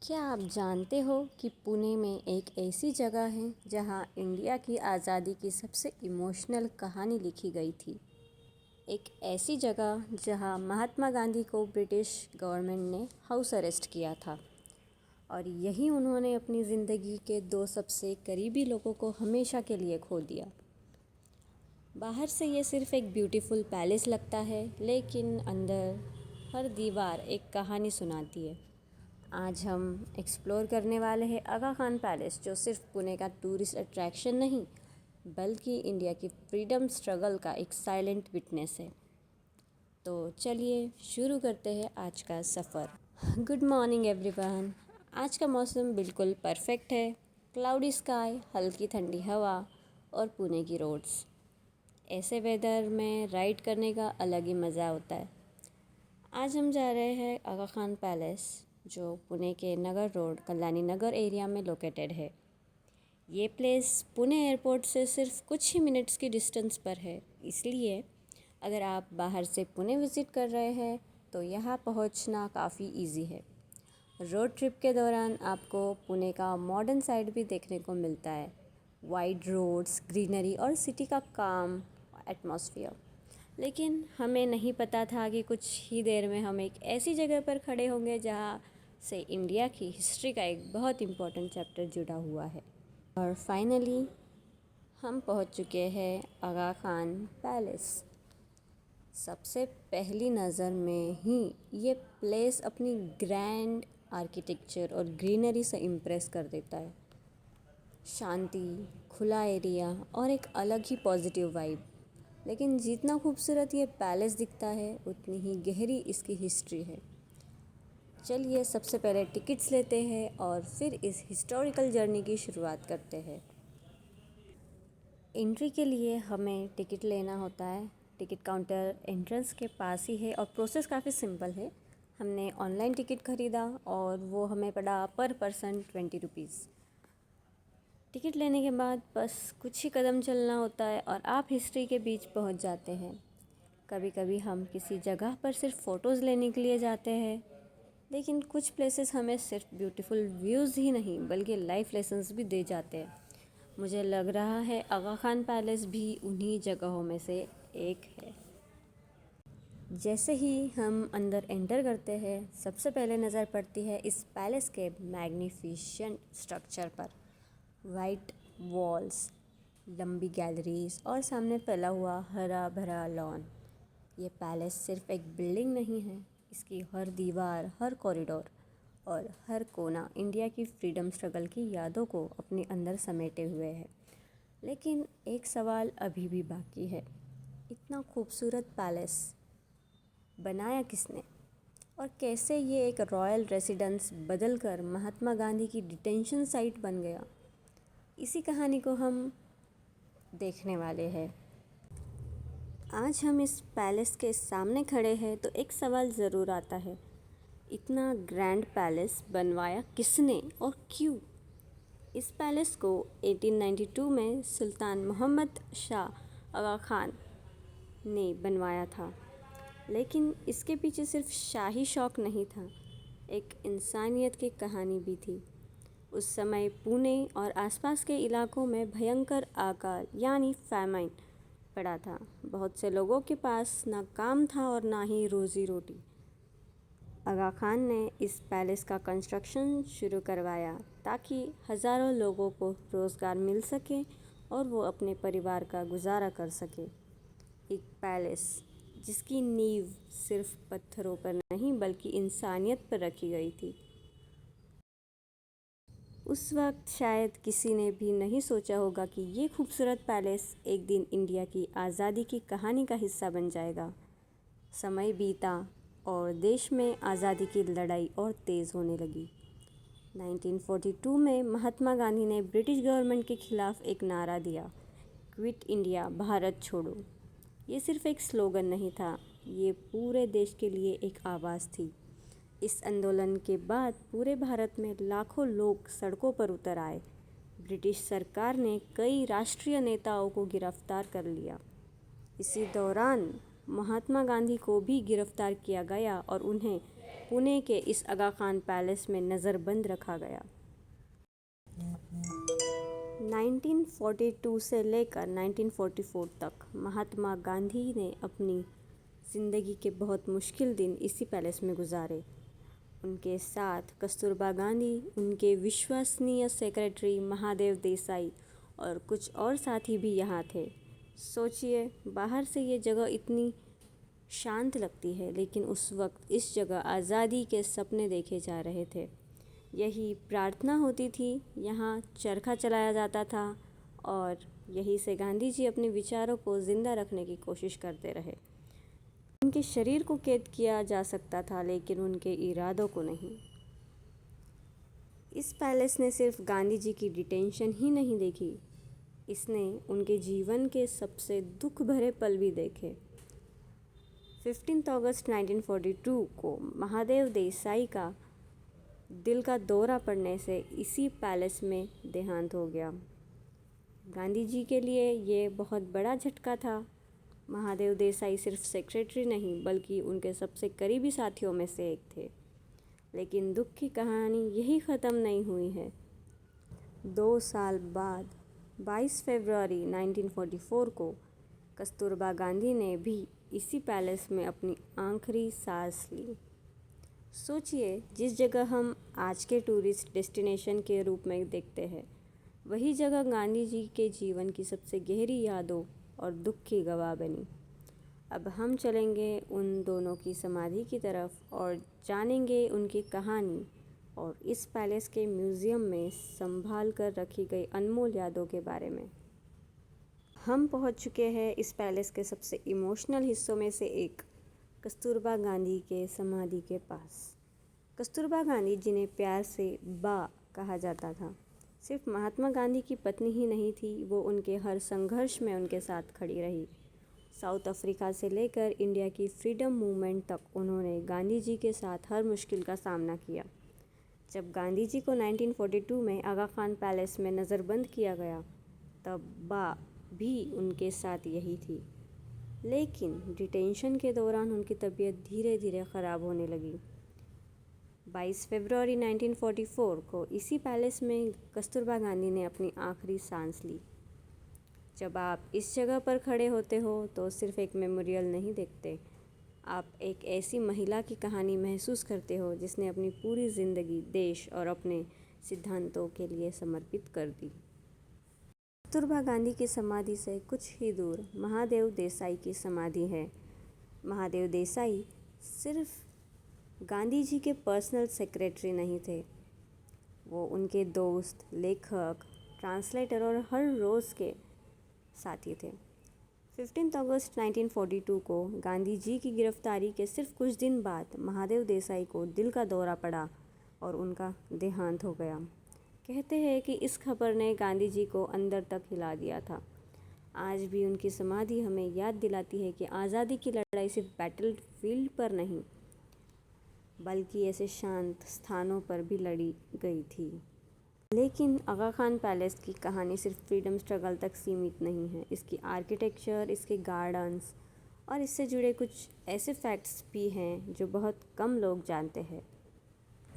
क्या आप जानते हो कि पुणे में एक ऐसी जगह है जहां इंडिया की आज़ादी की सबसे इमोशनल कहानी लिखी गई थी। एक ऐसी जगह जहां महात्मा गांधी को ब्रिटिश गवर्नमेंट ने हाउस अरेस्ट किया था और यहीं उन्होंने अपनी ज़िंदगी के दो सबसे करीबी लोगों को हमेशा के लिए खो दिया। बाहर से ये सिर्फ़ एक ब्यूटीफुल पैलेस लगता है, लेकिन अंदर हर दीवार एक कहानी सुनाती है। आज हम एक्सप्लोर करने वाले हैं आगा खान पैलेस, जो सिर्फ पुणे का टूरिस्ट अट्रैक्शन नहीं बल्कि इंडिया की फ्रीडम स्ट्रगल का एक साइलेंट विटनेस है। तो चलिए शुरू करते हैं आज का सफ़र। Good morning everyone. आज का मौसम बिल्कुल परफेक्ट है। क्लाउडी स्काई, हल्की ठंडी हवा और पुणे की रोड्स। ऐसे वेदर में राइड करने का अलग ही मज़ा होता है। आज हम जा रहे हैं आगा खान पैलेस, जो पुणे के नगर रोड कल्याणी नगर एरिया में लोकेटेड है। ये प्लेस पुणे एयरपोर्ट से सिर्फ कुछ ही मिनट्स की डिस्टेंस पर है, इसलिए अगर आप बाहर से पुणे विज़िट कर रहे हैं तो यहाँ पहुँचना काफ़ी इजी है। रोड ट्रिप के दौरान आपको पुणे का मॉडर्न साइड भी देखने को मिलता है। वाइड रोड्स, ग्रीनरी और सिटी का काम एटमॉस्फेयर। लेकिन हमें नहीं पता था कि कुछ ही देर में हम एक ऐसी जगह पर खड़े होंगे जहाँ से इंडिया की हिस्ट्री का एक बहुत इम्पोर्टेंट चैप्टर जुड़ा हुआ है। और फाइनली हम पहुँच चुके हैं आगा खान पैलेस। सबसे पहली नज़र में ही ये प्लेस अपनी ग्रैंड आर्किटेक्चर और ग्रीनरी से इम्प्रेस कर देता है। शांति, खुला एरिया और एक अलग ही पॉजिटिव वाइब। लेकिन जितना खूबसूरत ये पैलेस दिखता है, उतनी ही गहरी इसकी हिस्ट्री है। चलिए सबसे पहले टिकट्स लेते हैं और फिर इस हिस्टोरिकल जर्नी की शुरुआत करते हैं। एंट्री के लिए हमें टिकट लेना होता है। टिकट काउंटर एंट्रेंस के पास ही है और प्रोसेस काफ़ी सिंपल है। हमने ऑनलाइन टिकट ख़रीदा और वो हमें पड़ा पर पर्सन 20 रुपीज़। टिकट लेने के बाद बस कुछ ही कदम चलना होता है और आप हिस्ट्री के बीच पहुंच जाते हैं। कभी कभी हम किसी जगह पर सिर्फ फ़ोटोज़ लेने के लिए जाते हैं, लेकिन कुछ प्लेसेस हमें सिर्फ ब्यूटीफुल व्यूज़ ही नहीं बल्कि लाइफ लेसन्स भी दे जाते हैं। मुझे लग रहा है आगा खान पैलेस भी उन्हीं जगहों में से एक है। जैसे ही हम अंदर एंटर करते हैं, सबसे पहले नज़र पड़ती है इस पैलेस के मैग्निफिशेंट स्ट्रक्चर पर। वाइट वॉल्स, लंबी गैलरीज और सामने फैला हुआ हरा भरा लॉन। ये पैलेस सिर्फ एक बिल्डिंग नहीं है, इसकी हर दीवार, हर कॉरिडोर और हर कोना इंडिया की फ्रीडम स्ट्रगल की यादों को अपने अंदर समेटे हुए है। लेकिन एक सवाल अभी भी बाकी है, इतना खूबसूरत पैलेस बनाया किसने और कैसे ये एक रॉयल रेसिडेंस बदलकर महात्मा गांधी की डिटेंशन साइट बन गया? इसी कहानी को हम देखने वाले हैं। आज हम इस पैलेस के सामने खड़े हैं तो एक सवाल ज़रूर आता है, इतना ग्रैंड पैलेस बनवाया किसने और क्यों? इस पैलेस को 1892 में सुल्तान मोहम्मद शाह आगा खान ने बनवाया था। लेकिन इसके पीछे सिर्फ शाही शौक नहीं था, एक इंसानियत की कहानी भी थी। उस समय पुणे और आसपास के इलाकों में भयंकर अकाल यानी फैमाइन पड़ा था। बहुत से लोगों के पास ना काम था और ना ही रोज़ी रोटी। आगा खान ने इस पैलेस का कंस्ट्रक्शन शुरू करवाया ताकि हज़ारों लोगों को रोज़गार मिल सके और वो अपने परिवार का गुजारा कर सके। एक पैलेस जिसकी नींव सिर्फ पत्थरों पर नहीं बल्कि इंसानियत पर रखी गई थी। उस वक्त शायद किसी ने भी नहीं सोचा होगा कि ये खूबसूरत पैलेस एक दिन इंडिया की आज़ादी की कहानी का हिस्सा बन जाएगा। समय बीता और देश में आज़ादी की लड़ाई और तेज़ होने लगी। 1942 में महात्मा गांधी ने ब्रिटिश गवर्नमेंट के ख़िलाफ़ एक नारा दिया, क्विट इंडिया, भारत छोड़ो। ये सिर्फ एक स्लोगन नहीं था, ये पूरे देश के लिए एक आवाज़ थी। इस आंदोलन के बाद पूरे भारत में लाखों लोग सड़कों पर उतर आए। ब्रिटिश सरकार ने कई राष्ट्रीय नेताओं को गिरफ्तार कर लिया। इसी दौरान महात्मा गांधी को भी गिरफ्तार किया गया और उन्हें पुणे के इस आगा खान पैलेस में नज़रबंद रखा गया। 1942 से लेकर 1944 तक महात्मा गांधी ने अपनी ज़िंदगी के बहुत मुश्किल दिन इसी पैलेस में गुजारे। उनके साथ कस्तूरबा गांधी, उनके विश्वसनीय सेक्रेटरी महादेव देसाई और कुछ और साथी भी यहाँ थे। सोचिए, बाहर से ये जगह इतनी शांत लगती है, लेकिन उस वक्त इस जगह आज़ादी के सपने देखे जा रहे थे। यही प्रार्थना होती थी, यहाँ चरखा चलाया जाता था और यहीं से गांधी जी अपने विचारों को ज़िंदा रखने की कोशिश करते रहे। उनके शरीर को कैद किया जा सकता था, लेकिन उनके इरादों को नहीं। इस पैलेस ने सिर्फ गांधी जी की डिटेंशन ही नहीं देखी, इसने उनके जीवन के सबसे दुख भरे पल भी देखे। 15 अगस्त 1942 को महादेव देसाई का दिल का दौरा पड़ने से इसी पैलेस में देहांत हो गया। गांधी जी के लिए ये बहुत बड़ा झटका था। महादेव देसाई सिर्फ सेक्रेटरी नहीं, बल्कि उनके सबसे करीबी साथियों में से एक थे। लेकिन दुख की कहानी यही ख़त्म नहीं हुई है। 2 साल बाद 22 फरवरी 1944 को कस्तूरबा गांधी ने भी इसी पैलेस में अपनी आखिरी सांस ली। सोचिए, जिस जगह हम आज के टूरिस्ट डेस्टिनेशन के रूप में देखते हैं, वही जगह गांधी जी के जीवन की सबसे गहरी यादों और दुख की गवाह बनी। अब हम चलेंगे उन दोनों की समाधि की तरफ और जानेंगे उनकी कहानी और इस पैलेस के म्यूज़ियम में संभाल कर रखी गई अनमोल यादों के बारे में। हम पहुंच चुके हैं इस पैलेस के सबसे इमोशनल हिस्सों में से एक, कस्तूरबा गांधी के समाधि के पास। कस्तूरबा गांधी, जिन्हें प्यार से बा कहा जाता था, सिर्फ महात्मा गांधी की पत्नी ही नहीं थी, वो उनके हर संघर्ष में उनके साथ खड़ी रही। साउथ अफ्रीका से लेकर इंडिया की फ्रीडम मूवमेंट तक उन्होंने गांधी जी के साथ हर मुश्किल का सामना किया। जब गांधी जी को 1942 में आगा खान पैलेस में नज़रबंद किया गया, तब बा भी उनके साथ यही थी। लेकिन डिटेंशन के दौरान उनकी तबीयत धीरे धीरे ख़राब होने लगी। 22 फरवरी 1944 को इसी पैलेस में कस्तूरबा गांधी ने अपनी आखिरी सांस ली। जब आप इस जगह पर खड़े होते हो तो सिर्फ एक मेमोरियल नहीं देखते, आप एक ऐसी महिला की कहानी महसूस करते हो जिसने अपनी पूरी ज़िंदगी देश और अपने सिद्धांतों के लिए समर्पित कर दी। कस्तूरबा गांधी की समाधि से कुछ ही दूर महादेव देसाई की समाधि है। महादेव देसाई सिर्फ गांधी जी के पर्सनल सेक्रेटरी नहीं थे, वो उनके दोस्त, लेखक, ट्रांसलेटर और हर रोज़ के साथी थे। 15 अगस्त 1942 को गांधी जी की गिरफ्तारी के सिर्फ कुछ दिन बाद महादेव देसाई को दिल का दौरा पड़ा और उनका देहांत हो गया। कहते हैं कि इस खबर ने गांधी जी को अंदर तक हिला दिया था। आज भी उनकी समाधि हमें याद दिलाती है कि आज़ादी की लड़ाई सिर्फ बैटल फील्ड पर नहीं, बल्कि ऐसे शांत स्थानों पर भी लड़ी गई थी। लेकिन आगा खान पैलेस की कहानी सिर्फ फ्रीडम स्ट्रगल तक सीमित नहीं है। इसकी आर्किटेक्चर, इसके गार्डन्स और इससे जुड़े कुछ ऐसे फैक्ट्स भी हैं जो बहुत कम लोग जानते हैं।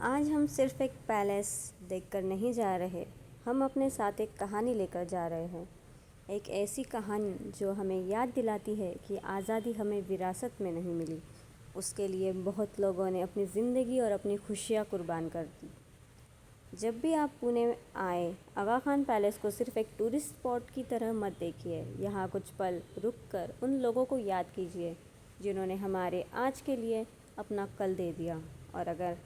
आज हम सिर्फ एक पैलेस देखकर नहीं जा रहे, हम अपने साथ एक कहानी लेकर जा रहे हैं। एक ऐसी कहानी जो हमें याद दिलाती है कि आज़ादी हमें विरासत में नहीं मिली, उसके लिए बहुत लोगों ने अपनी ज़िंदगी और अपनी खुशियाँ कुर्बान कर दी। जब भी आप पुणे में आए, आगा खान पैलेस को सिर्फ एक टूरिस्ट स्पॉट की तरह मत देखिए। यहाँ कुछ पल रुक कर उन लोगों को याद कीजिए जिन्होंने हमारे आज के लिए अपना कल दे दिया। और अगर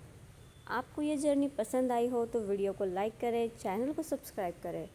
आपको ये जर्नी पसंद आई हो तो वीडियो को लाइक करें, चैनल को सब्सक्राइब करें